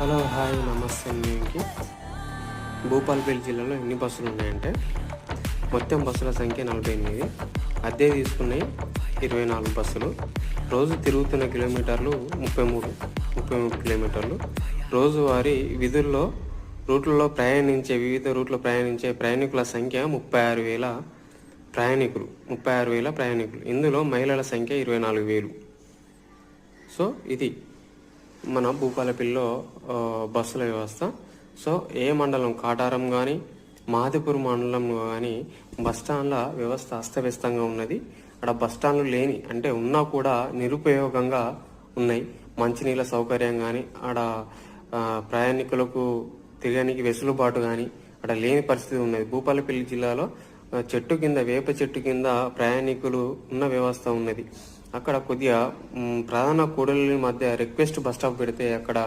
Hello hi నమస్తే మీకు. భూపాలపల్లి జిల్లాలో ఎన్ని బస్సులు ఉన్నాయంటే మొత్తం బస్సుల సంఖ్య 48. అద్దె తీసుకున్నాయి 24 బస్సులు. రోజు తిరుగుతున్న కిలోమీటర్లు 33 కిలోమీటర్లు. రోజువారీ విధుల్లో వివిధ రూట్లో ప్రయాణించే ప్రయాణికుల సంఖ్య 36,000 ప్రయాణికులు. ఇందులో మహిళల సంఖ్య 24,000. సో ఇది మన భూపాలపల్లిలో బస్సుల వ్యవస్థ. సో ఏ మండలం కాటారం కానీ మాదిపూర్ మండలం కానీ బస్టాండ్ల వ్యవస్థ అస్తవ్యస్తంగా ఉన్నది. అక్కడ బస్టాండ్లు లేని అంటే ఉన్నా కూడా నిరుపయోగంగా ఉన్నాయి. మంచినీళ్ళ సౌకర్యం కానీ ఆడ ప్రయాణికులకు తిరగడానికి వెసులుబాటు కానీ అక్కడ లేని పరిస్థితి ఉన్నది. భూపాలపల్లి జిల్లాలో వేప చెట్టు కింద ప్రయాణికులు ఉన్న వ్యవస్థ ఉన్నది. అక్కడ కొద్దిగా ప్రధాన కూడలి మధ్య రిక్వెస్ట్ బస్ స్టాప్ పెడితే అక్కడ